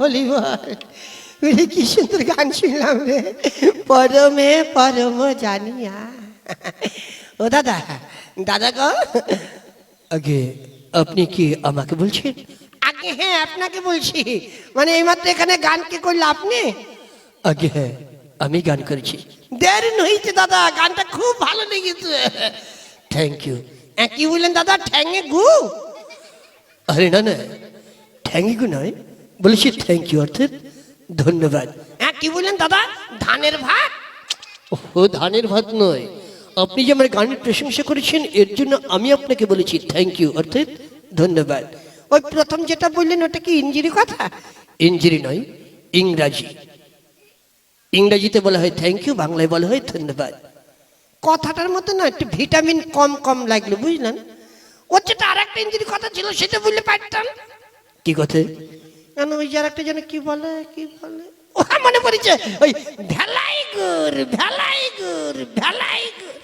বলি বল, কি সুন্দর গান শুনলাম রে। পরমে পরম জানিয়া। ও দাদা, দাদা গো। আগে আপনি কি আমাকে বলছেন? আগে হ্যাঁ, আপনাকে বলছি। মানে এইমাত্র এখানে গান কে করলো আপনি? আগে হ্যাঁ, আমি গান করেছি। দেরি হয়েছে দাদা, গানটা খুব ভালো লেগেছে। Thank you. কি বললেন দাদা, ঠ্যাঙে গু? আরে না না, থ্যাংক ইউ নয়, বলেছি থ্যাংক ইউ অর্থাৎ ধন্যবাদ। কি বললেন দাদা, ধানের ভাত? ও ধানের ভাত নয়, আপনি যে আমার গানের প্রশংসা করেছেন এর জন্য আমি আপনাকে বলেছি থ্যাংক ইউ অর্থাৎ ধন্যবাদ। ওই প্রথম যেটা বললেন ওটা কি ইঞ্জিরি কথা? ইঞ্জিরি নয়, ইংরাজি। ইংরাজিতে বলা হয় থ্যাংক ইউ, বাংলায় বলা হয় ধন্যবাদ। কথাটার মধ্যে না একটু ভিটামিন কম কম লাগলো, বুঝলেন? ওর যেটা আর একটা ইঞ্জিরি কথা ছিল সেটা বললে পারতাম। কি কথা? কেন ওই যে আর একটা যেন কি বলে, কি বলে, ও মনে পড়েছে, ওই ভেলাই গুড়, ভেলাই গুড়, ভেলাই গুড়।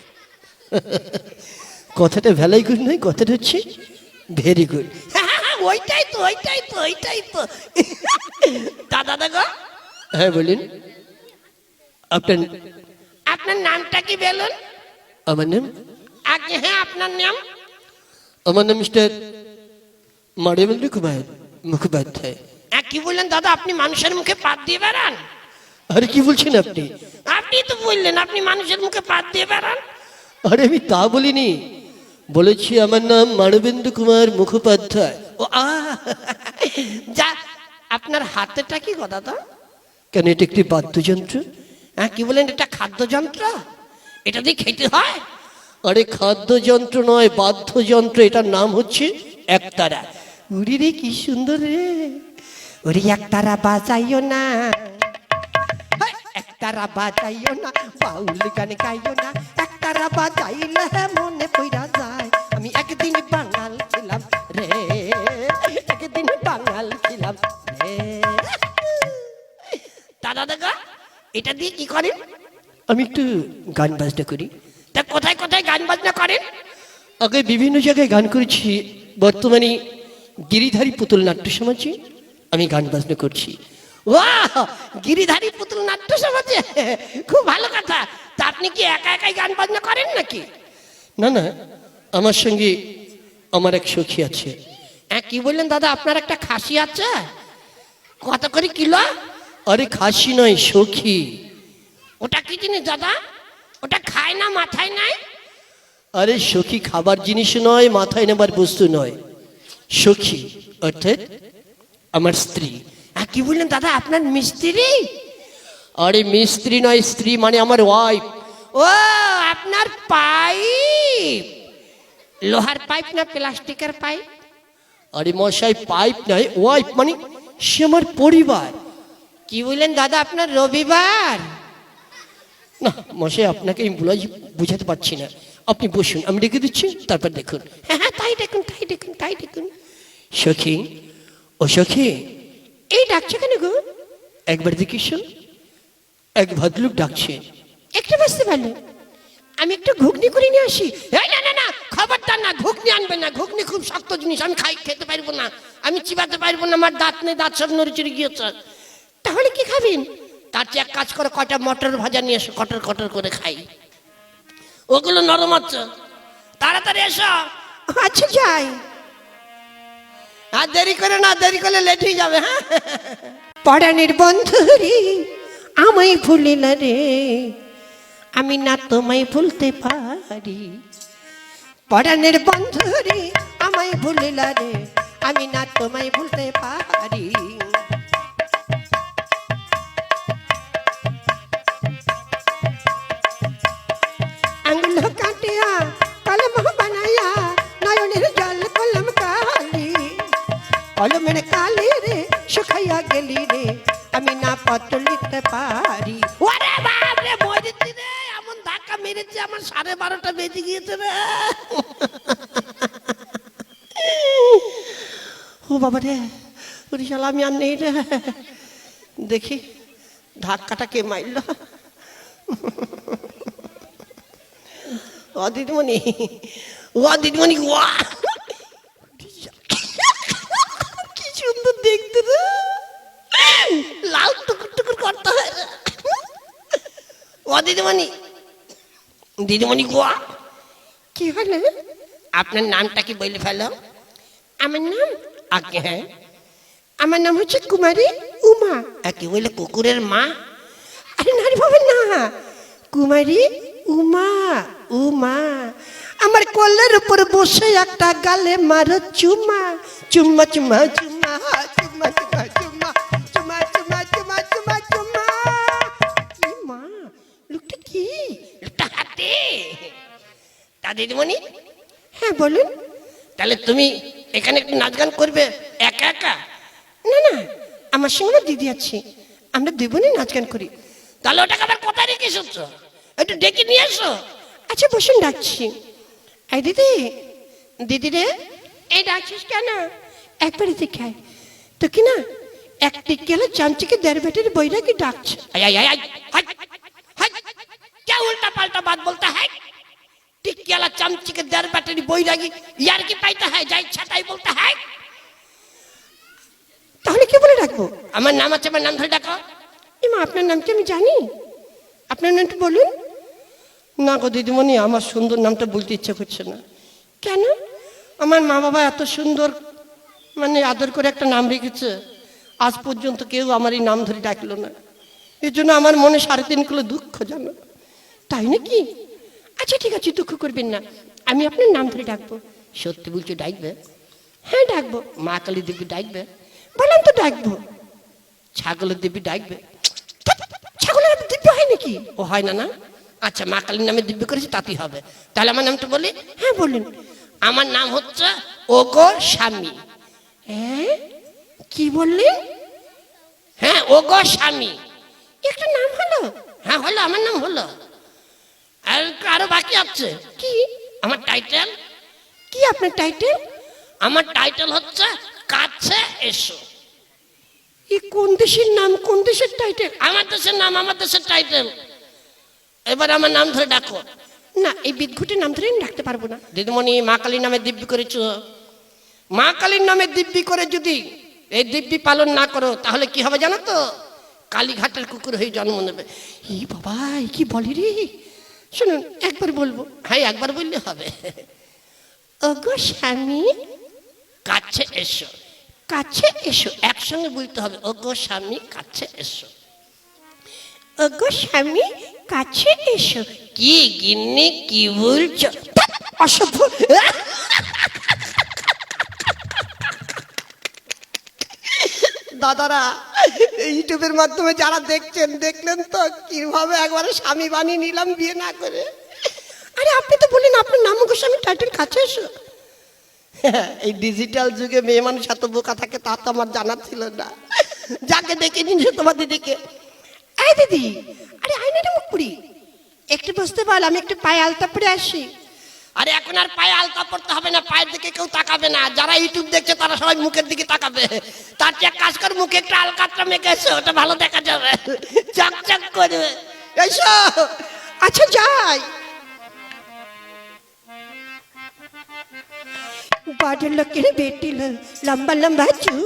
কথাটা ভেলাই গুড নয়, কথাটা হচ্ছে ভেরি গুড। ওইটাই তো, ওইটাই তো, ওইটাই তো। দাদা দাদা, হ্যাঁ বলুন। আপনার আপনার নামটা কি বলুন? আমার নাম? আগে হ্যাঁ, আপনার নাম? আমার নাম মিস্টার মানবেন্দ্র কুমার মুখোপাধ্যায়। কি বললেন দাদা, আপনি মানুষের মুখে পাত দিয়ে বেড়ান? আরে কি বলছেন আপনি? আপনি তো বললেন আপনি মানুষের মুখে পাত দিয়ে বেড়ান। আরে আমি তা বলিনি, বলেছি আমার নাম মানবেন্দ্র কুমার মুখোপাধ্যায়। ও যা, আপনার হাতেটা কি গো দাদা? কেন এটা একটি বাদ্যযন্ত্র। কি বলেন, এটা খাদ্যযন্ত্র? এটা দিয়ে খেতে হয়? আরে খাদ্যযন্ত্র নয়, বাদ্যযন্ত্র। এটার নাম হচ্ছে একতারা। উড়ি রে কি সুন্দর রে। ওরে একতারা বাজাইও না, একতারা বাজাইও না, বাউল গান গাইও না। একতারা বাজাইলে মনে পড়া যায় আমি একদিন বাঙাল ছিলাম রে, একদিন বাঙাল ছিলাম রে। দাদা দাদা, এটা দিয়ে কি করেন? আমি একটু গান বাজনা করি। তা কোথায় কোথায় গান বাজনা করেন? আগে বিভিন্ন জায়গায় গান করেছি, বর্তমানে গিরিধারী পুতুল নাট্য সমাজে আমি গান বাজনা করছি। বাহ, গিরিধারী পুতুল নাট্য সমাজে, খুব ভালো কথা। তা আপনি কি একা একাই গান বাজনা করেন নাকি? না না, আমার সঙ্গে আমার এক সখী আছে। কি বললেন দাদা, আপনার একটা খাসি আছে? কত করে কিলো? আরে খাসি নয়, সখী। ওটা কি জিনিস দাদা? ওটা খায় না, মাথায় নাই? আরে সখী খাবার জিনিস নয়, মাথায় নেবার বস্তু নয়। সখী অর্থাৎ আমার স্ত্রী। কি বললেন দাদা, আপনার মিস্ত্রি? আরে মিস্ত্রি নয়, স্ত্রী মানে আমার ওয়াইফ। ও আপনার পাইপ, লোহার পাইপ না প্লাস্টিকের পাইপ? আরে মশাই পাইপ নয়, ওয়াইফ মানে সে আমার পরিবার। কি বললেন দাদা, আপনার রবিবার? না মশাই, আপনাকে আমি বুঝাতে পারছি না। আপনি বসুন, আমি ডেকে দিচ্ছি, তারপর দেখুন। হ্যাঁ তাই দেখুন, তাই দেখুন, তাই দেখুন। সখী, ও সখী। এই ডাকছে কেন গো? একবার দেখিস, এক ভদ্রলোক ডাকছে। একটু বুঝতে পারলো, আমি একটু ঘুগনি করে নিয়ে আসি। না না না, খবরদার না, ঘুগনি আনবে না। ঘুগনি খুব শক্ত জিনিস, আমি খেতে পারবো না, আমি চিবাতে পারবো না, আমার দাঁত নেই, দাঁত সব নড়ে চড়ে গিয়েছে। তাহলে কি খাবেন? তার চেয়ে এক কাজ করে কয়টা মটর ভাজা নিয়ে এসো, কটর কটর করে খাই। ওগুলো নরম হচ্ছে, তাড়াতাড়ি এসো। আচ্ছা যাই, আর দেরি করে না, দেরি করলে লেট হয়ে যাবে। হ্যাঁ, পরাণের বন্ধুরি আমায় ভুলিল রে, আমি না তোমায় ভুলতে পারি। পরাণের বন্ধুরি আমায় ভুলিল রে, আমি না তোমায় ভুলতে পারি। আঙ্গুল কাটিয়া কলম বানায়া, নয়নের জল কলম কালি, কলমের কালি রে শুকাইয়া গেলি রে, আমি না পত্র লিখতে পারি। ওরে বাপ রে, মরেছি রে, এমন ধাক্কা মেরেছে আমার 12:30 বেজে গিয়েছে রে। ও বাবা রে, ওরে শালা আমি আর নেই রে। দেখি ধাক্কাটা কে মারল। ও দিদিমণি, ও দিদিমণি, কি সুন্দর দেখতে রে। ও দিদিমণি, দিদিমণি গোয়া কি হলো? আপনার নামটা কি বলে ফেলো? আমার নাম আগে, হ্যাঁ আমার নাম হচ্ছে কুমারী উমা। কি বললে? কুকুরের মা? আরে নারী বাবা না, কুমারী উমা। উমা আমার কোলের উপর বসে একটা গালে মারো চুমা, চুম্মা চুমা চুমা চুমা চুমা চুমা চুমা চুমা চুমা চুমা চুমা। কি মা, লোকটা কি? লোকটা হাতে। তা দিদিমণি, হ্যাঁ বলুন। তাহলে তুমি এখানে একটু নাচ গান করবে একা একা? না না, আমার সঙ্গে দিদি আছে, আমরা দুই বোনই নাচ গান করি। তাহলে ওটাকে আবার কোথায় রেখে এসেছো? একটু ডেকে নিয়ে এসো। আচ্ছা বসুন, ডাকছি। এই দিদি, দিদি রে, এই ডাকছিস কেন? একবারে দেখায় তো কি না, এক টিকেলা চামচিকে দেড় বেটের বইরাকে ডাকছে। উল্টা পাল্টা বাদ বলতে হয়। টিকেলা চামচিকে দেড় বেটের বইরাগি ইয়ার কি পাইতে হয়, যা ইচ্ছা তাই বলতে হয়। তাহলে কি বলে ডাকবো? আমার নাম আছে, আমার নাম ধরে ডাকো। এমা আপনার নাম কি আমি জানি? আপনার নামটা বলুন। না গো দিদিমণি, আমার সুন্দর নামটা বলতে ইচ্ছা করছে না। কেন? আমার মা বাবা এত সুন্দর মানে আদর করে একটা নাম রেখেছে, আজ পর্যন্ত কেউ আমার এই নাম ধরে ডাকলো না। এর জন্য আমার মনে 3.5 কিলো দুঃখ জানো। তাই নাকি? আচ্ছা ঠিক আছে, দুঃখ করবেন না, আমি আপনার নাম ধরে ডাকবো। সত্যি বলছো ডাকবে? হ্যাঁ ডাকবো। মা কালী দেবী ডাকবে? বললাম তো ডাকবো। ছাগলের দেবী ডাকবে? ছাগলের দিব্য হয় নাকি? ও হয় না না? আচ্ছা, মা কালীর নামে দিব্য করেছি তাতেই হবে। তাহলে আমার নামটা বলি। হ্যাঁ বলুন। আমার নাম হচ্ছে ওগো স্বামী। হ্যাঁ কি বললেন? হ্যাঁ ওগো স্বামী। একটা নাম হলো? হ্যাঁ হলো, আমার নাম হলো। আর আরো বাকি আছে। কি? আমার টাইটেল। কি আপনার টাইটেল? আমার টাইটেল হচ্ছে কাছে এসো। কোন দেশের নাম, কোন দেশের টাইটেল? আমার দেশের নাম, আমার দেশের টাইটেল। এবার আমার নাম ধরে ডাকো। না, এই বিদঘুটের নাম ধরে আমি ডাকতে পারবো না। দিদিমণি, মা কালীর নামে দিব্যি করেছ। মা কালীর নামে দিব্যি করে যদি এই দিব্যি পালন না করো তাহলে কি হবে জানো তো? কালীঘাটের কুকুর হয়ে জন্ম নেবে। এই বাবা, কি বলি রে? শুনুন একবার বলবো। হ্যাঁ একবার বললে হবে। ওগো স্বামী কাছে এসো। কাছে এসো, একসঙ্গে বলতে হবে। ওগো স্বামী কাছে এসো। ওগো স্বামী কাছে এসো। কি গিন্নি কি বলছো? অসভ্য। দাদারা, ইউটিউবের মাধ্যমে যারা দেখছেন, দেখলেন তো কিভাবে একবারে স্বামী বানিয়ে নিলাম বিয়ে না করে। আরে আপনি তো বললেন আপনার নাম ওগো স্বামী টাইটেল কাছে এসো। এই ডিজিটাল যুগে মেয়ে মানুষ এত বোকা থাকে তা তো আমার জানা ছিল না। যাকে ডেকে নিয়ে তোমার দিদিকে। এই দিদি, আরে আয়না মুখ পুরি একটু বুঝতে পারলাম, আমি একটু পায়ে আলতা পরে আসি। আরে এখন আর পায়ে আলতা পড়তে হবে না, পায়ের দিকে কেউ তাকাবে না। যারা ইউটিউব দেখছে তারা সবাই মুখের দিকে তাকাবে। তার চেয়ে কাজ করে মুখে একটু আলকাতরা মেখে এসো, ওটা ভালো দেখা যাবে, চকচক করবে। এসো। আচ্ছা যাই। বড় লোকের বেটি লম্বা লম্বা চুল,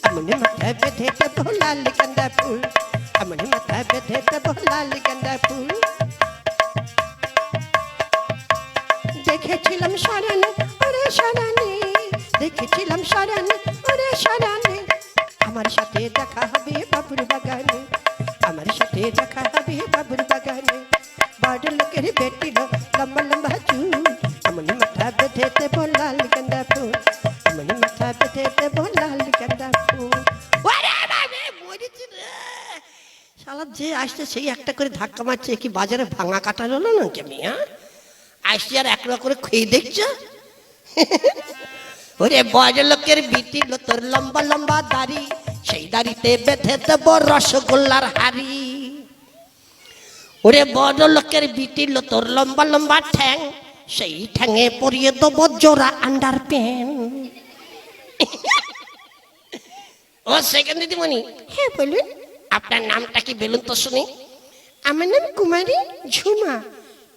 আমনে মাথা বেঁধে দেবো লাল গাঁদা ফুল, আমনে মাথা বেঁধে দেবো লাল গাঁদা ফুল। দেখেছিলাম সরানে ওরে সরানে, দেখেছিলাম সরানে ওরে সরানে, আমার সাথে দেখা হবে বাবুর বাগানে, আমার সাথে দেখা হবে বাবুর বাগানে। বড় লোকের বেটি লম্বা লম্বা চুল, আমনে মাথা বেঁধে দেবো লাল গাঁদা ফুল, আমনে মাথা বেঁধে দেবো লাল গাঁদা ফুল। শালা যে আসছে সেই একটা করে ধাক্কা মারছে। কি বাজারে ভাঙা কাটাল হলো নাকি? আমি আসছি আর একলা করে খেয়ে দেখছো? ওরে বড় লোকের বিটি তোর লম্বা লম্বা দাড়ি, সেই দাড়িতে বেঁধে দেবো রসগোল্লার হাড়ি। ওরে বড় লোকের বিটি তোর লম্বা লম্বা ঠ্যাং, সেই ঠ্যাঙে পরিয়ে দেবো জোড়া আন্ডার প্যান্ট। ও সেকেন্ড দিদিমণি। হ্যাঁ বলুন। আপনার নামটা কি বলুন তো শুনি? আমার নাম কুমারী ঝুমা।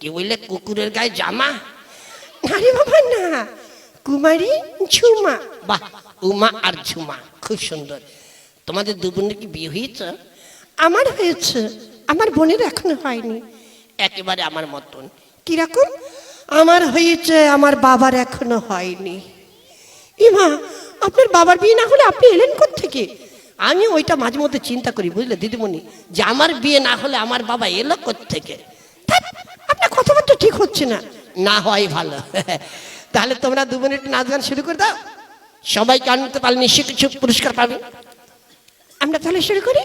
কি বললে? কুকুরের গায়ে জামা? আরে বাবা না, কুমারী ঝুমা। বাহ, উমা আর ঝুমা খুব সুন্দর। তোমাদের দু বোনের কি বিয়ে হয়েছে? আমার হয়েছে, আমার বোনের এখনো হয়নি। একেবারে আমার মতন। কিরকম? আমার হয়েছে, আমার বাবার এখনো হয়নি। ইমা, আপনার বাবার বিয়ে না হলে আপনি এলেন কোত্থেকে? আমি ওইটা মাঝে মধ্যে চিন্তা করি, বুঝলে দিদিমণি, যে আমার বিয়ে না হলে আমার বাবা এলো কোত্থেকে। ধ্যাৎ, আপনার কথাবার্তা ঠিক হচ্ছে না। না হয় ভালো। তাহলে তোমরা 2 মিনিট নাচ গান শুরু করে দাও, সবাইকে আনতে পারলে নিশ্চয়ই কিছু পুরস্কার পাবে। আমরা তাহলে শুরু করি।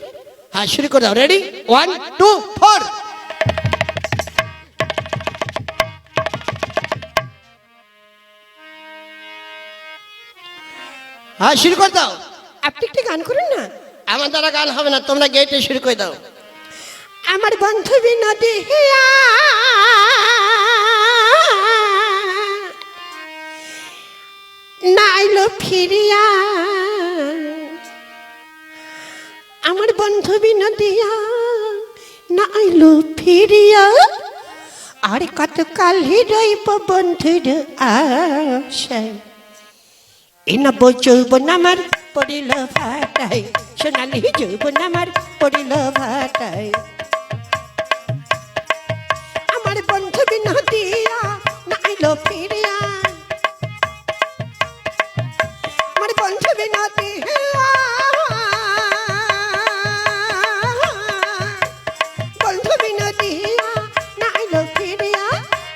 হ্যাঁ, শুরু করে দাও। রেডি, 1 2 4। হ্যাঁ, শুরু করে দাও। আপনি একটি গান করুন না। আমার দ্বারা গান হবে না, তোমরা গেটে শুরু করে দাও। আমার বান্ধবী নদী হিয়া নাইলো ফিরিয়া, আমার বান্ধবী নদিয়া নাইলো ফিরিয়া, আর কত কাল রইব বন্ধুর আশায়, এ নব যৌবন আমার পড়িল ভাটায়, সোনালি যৌবন আমার পড়িল ভাটায়, আমার বান্ধবী নদিয়া নাইলো ফিরিয়া, আমার বান্ধবী নদিয়া, বান্ধবী নদিয়া নাইলো ফিরিয়া,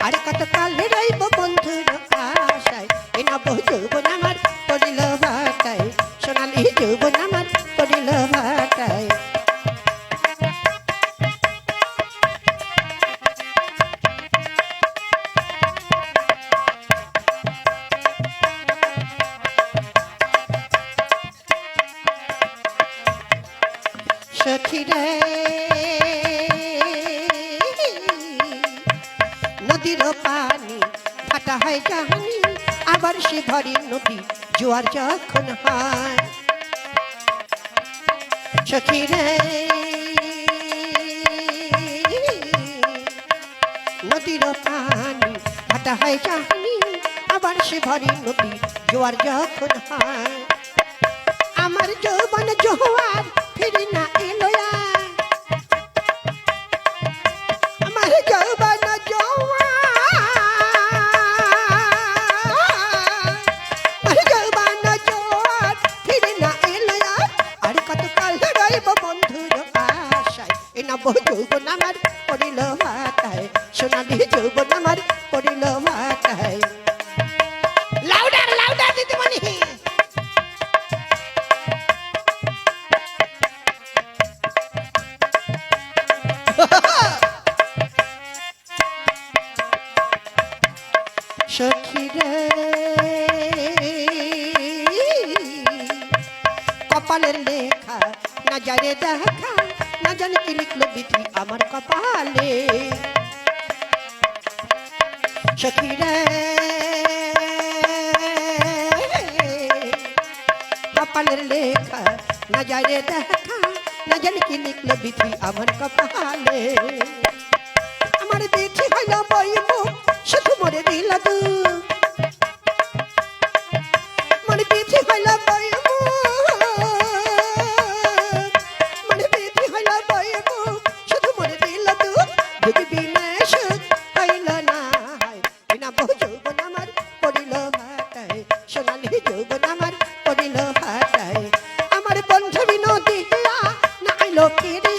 আর কত কাল রইব বন্ধুর আশায়, এ নব যৌবন আমার পড়িল ভাটায়, সোনালি যৌবন আমার পড়িল ভাটায়। সখী রে নদীর পানি ভাটা হয় জাহানি, আবার সে ভরে নদী জোয়ার যখন হয়, সখী রে নদীর পানি ভাটা হয় জাহানি, আবার সে ভরে নদী জোয়ার যখন হয়, আমার যৌবন জোয়ার ফিরি না এলো, আমার যৌবন জোয়ার, আমার যৌবন জোয়ার ফিরি না এলো, আর কত কাল রইব বন্ধুর আশায়, এ নব যৌবন আমার পড়িল ভাটায়, সোনালি যৌবন আমার পড়িল ভাটায়। লাউডার লাউডার দিদিমণি। সখী রে কপালের লেখা না জানে দেখা, না জানে কি লিখলো বিধি আমার কপালে, সখী রে কপালের লেখা না জানে দেখা, না জানে কি লিখলো বিধি আমার কপালে, আমার বিধি হইল বইমুখ শুধু মরে দিল তু, মনে বিধি হইল বইমুখ, মনে বিধি হইল বইমুখ শুধু মরে দিল তু, যদি বিনা সুখ হইল না হয়, বিনা বহু যৌবন আমার পড়িল ভাটায়, সোনালি যৌবন আমার পড়িল ভাটায়, আমার বান্ধবী নদিয়া নাইলো ফিরিয়া,